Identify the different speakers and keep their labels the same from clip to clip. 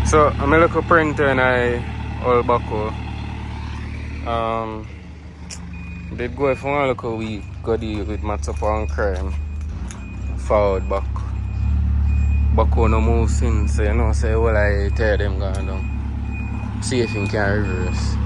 Speaker 1: So I'm a look printer and I all backhoe. Did go for one look a week, go deal with matter and crime. Forward back. Backhoe no move since, so you know say all I tell them going down. See if you can reverse.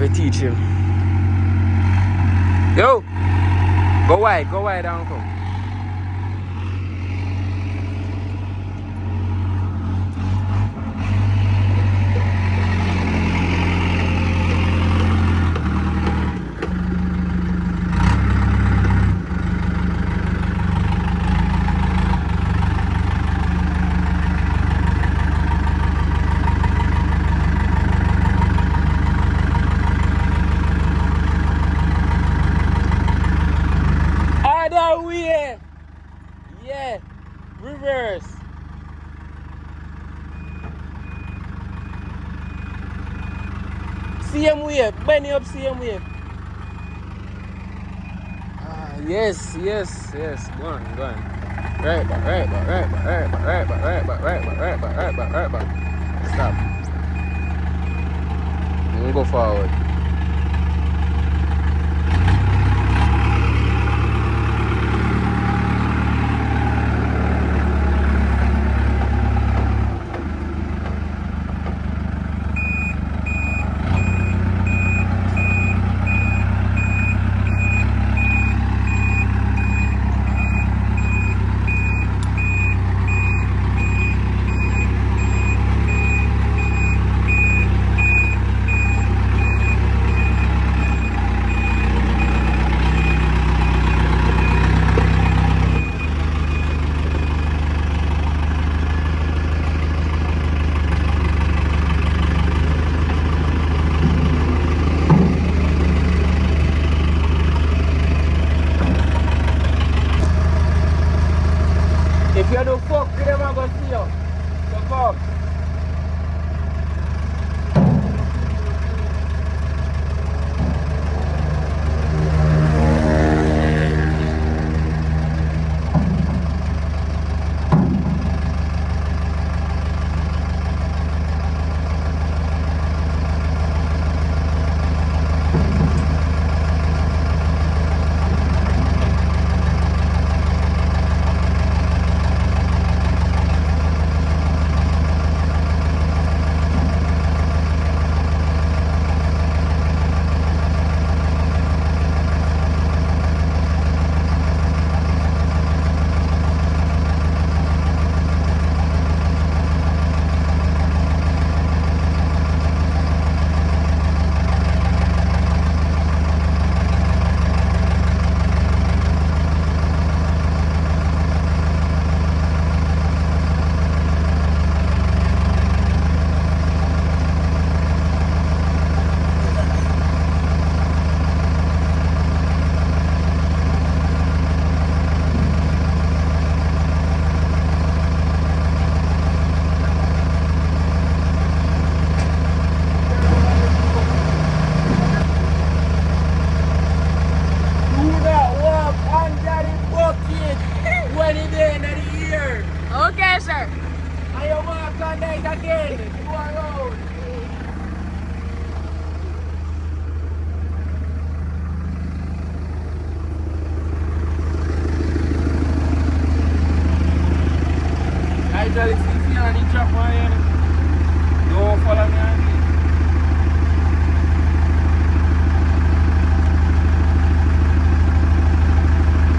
Speaker 1: to teach him. Yo! Go wide and come. Other way! Yeah! Reverse! Same way, bend it up same way. Yes. Go on. Right back. Stop. And go forward. If you don't fuck with them, I'm going to see you. So come. Okay, sir. I walk on that again. Go around. I tell you, if you're on the chop on, don't follow me on this.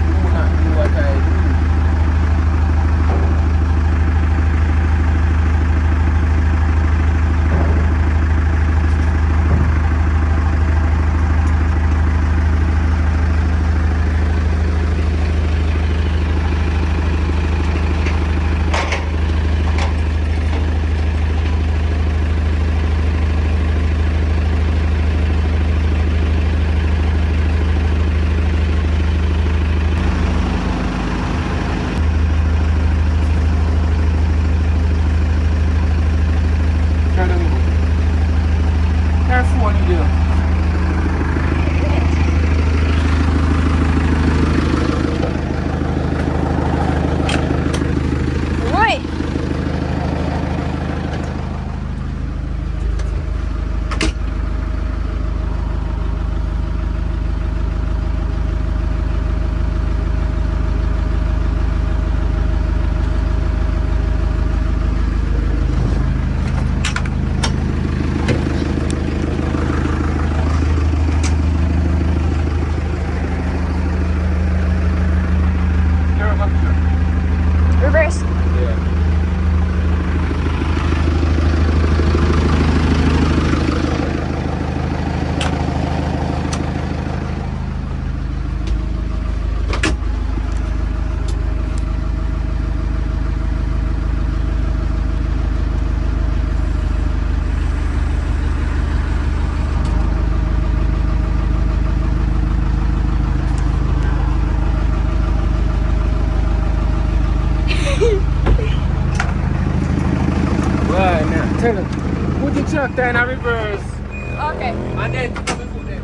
Speaker 1: Do not do what I do. Tell her, put the tractor in a reverse.
Speaker 2: Okay.
Speaker 1: And then put the foot there.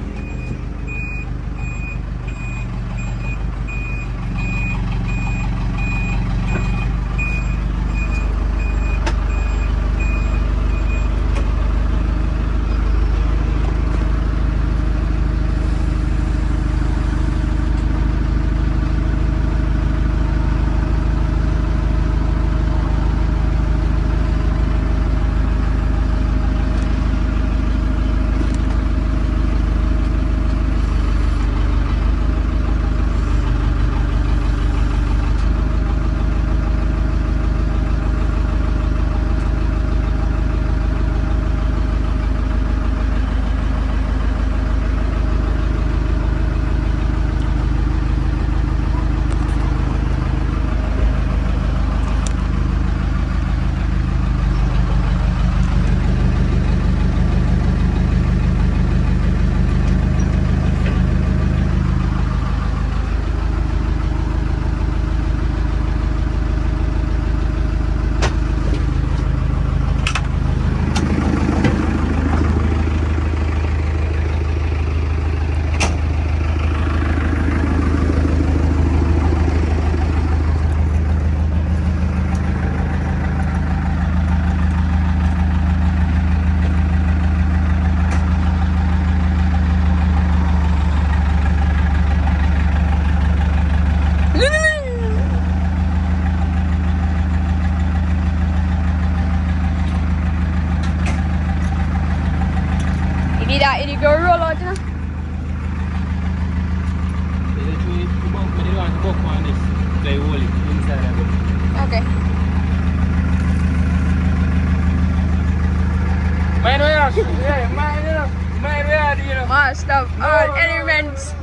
Speaker 2: It go roll out, you know? Okay.
Speaker 1: Mine way out. Yeah, mine, you know. Mine way out, you know.
Speaker 2: Most of all elements.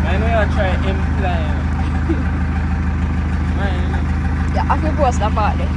Speaker 1: Mine way out try imply. Mine, you know.
Speaker 2: Yeah, I can post that part there.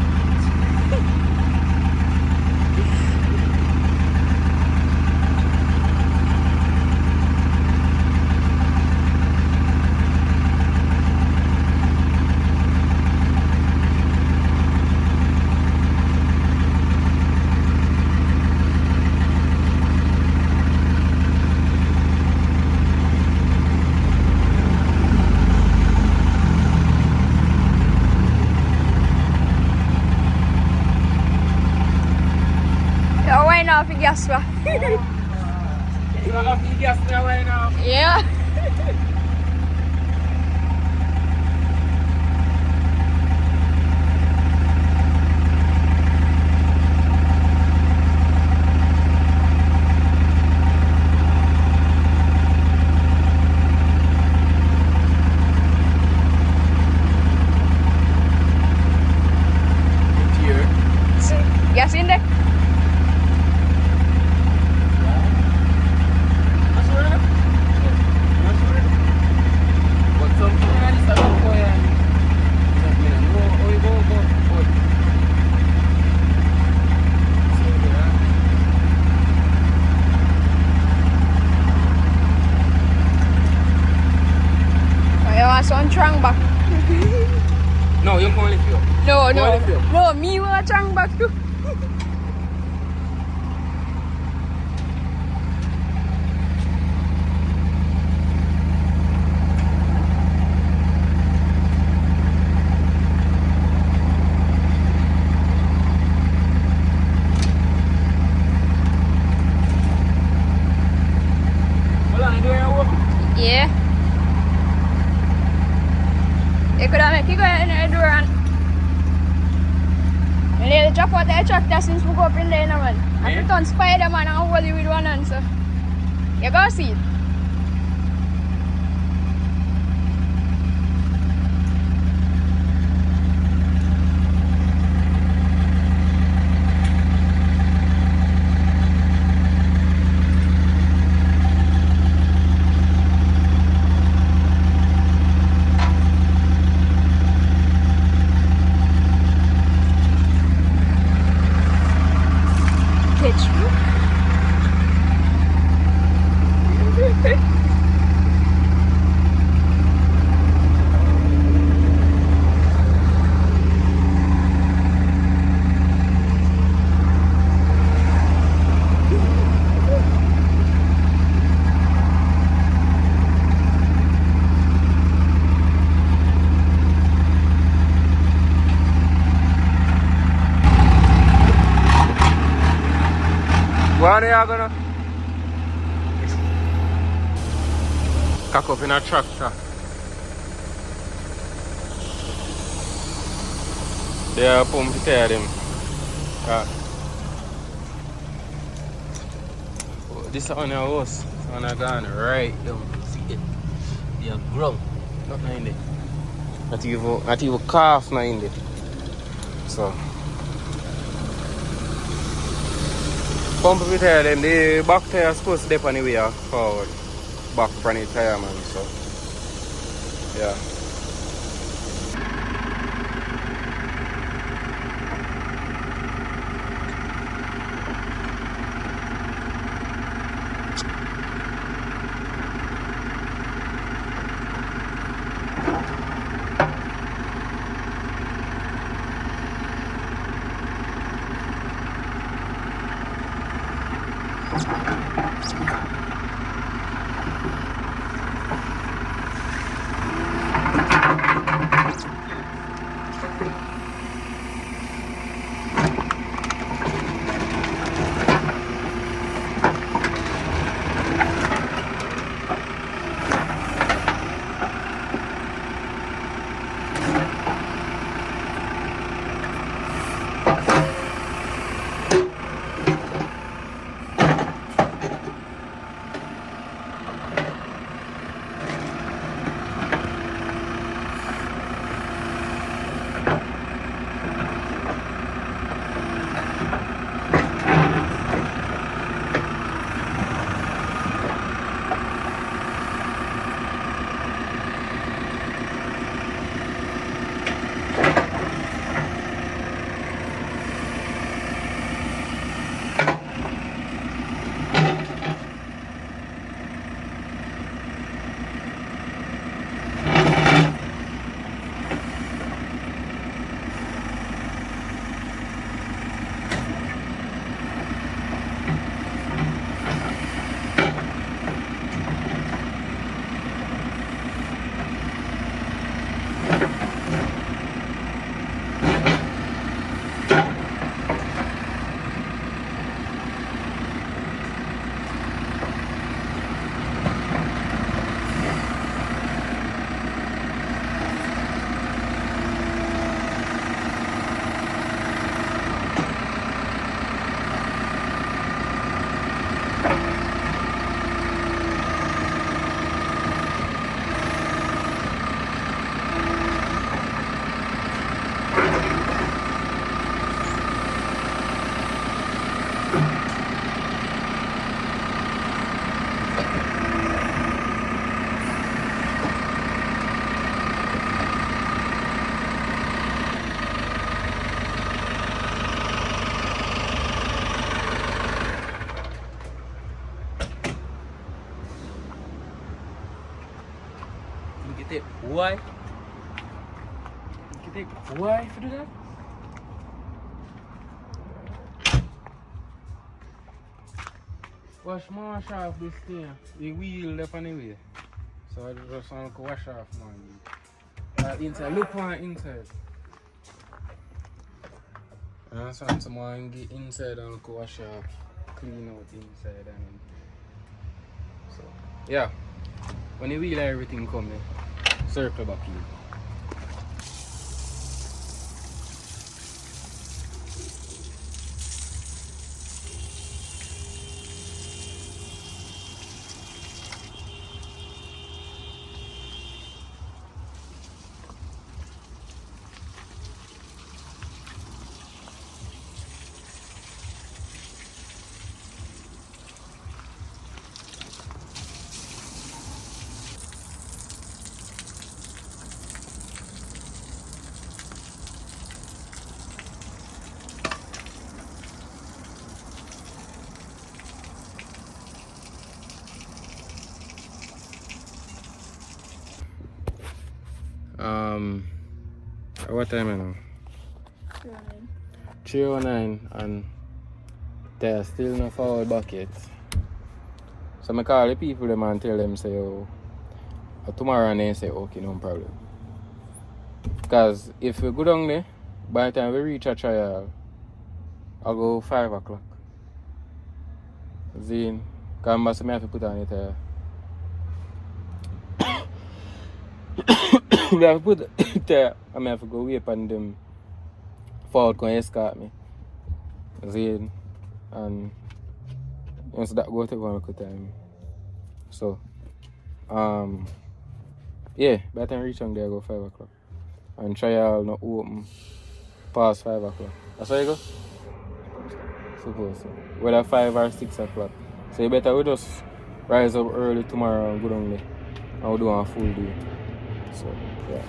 Speaker 2: Why not for gas?
Speaker 1: You have to gas now right now.
Speaker 2: Yeah. Gas in there. On trunk back.
Speaker 1: No, you can only feel.
Speaker 2: No, me want trunk back too. Yeah. You could have made you go in the door and they drop out the tractor since we go up in there now, man. And we turn Spider-Man and hold you with one hand, so you go see it.
Speaker 1: Why are you gonna cock up in a tractor? They are pump to tear them. This one a house. This one a gone right down. See it? They are ground. Nothing in there. Not even calf not in there. So pump to tear them. The back tire is supposed to dip on the way forward. Back from the tire man. So yeah. Get it? Why? Get it? Why for do that? Wash off this thing. The wheel left anyway. So I just want to wash off man. Inside. Look on inside. I just want someone get inside and go wash off. Clean out inside and so yeah. When the wheel everything come circle back in. What time is now? 3:09 and there's still no forward bucket. So I call the people them and tell them say oh tomorrow and they say okay no problem. Because if we go down there, by the time we reach a trial, I'll go 5 o'clock. Zine. Because I have to put on it. I have to put it there. I have to go wait on them forward can escort me. Zine. And once that go take one time. So yeah, by the time I reach on there I go 5 o'clock. And trial not open past 5 o'clock. That's how you go? Suppose so. Whether 5 or 6 o'clock. So you better we just rise up early tomorrow and go down there. And we'll do a full day. So yeah.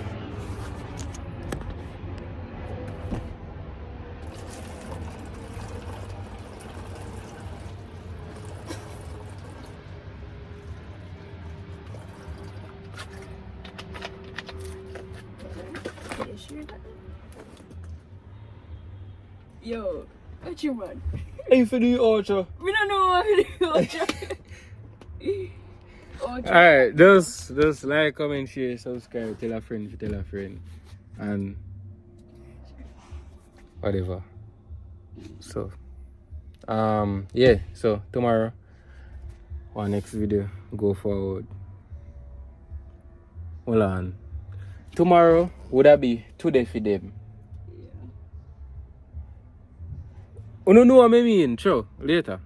Speaker 2: Yo, what you want?
Speaker 1: Hey, for the outro.
Speaker 2: We don't know what to do.
Speaker 1: Alright, just like, comment, share, subscribe, tell a friend, and whatever. So, yeah, so tomorrow, our next video, go forward. Hold on. Tomorrow, would that be today for them? You don't know what I mean, sure, later.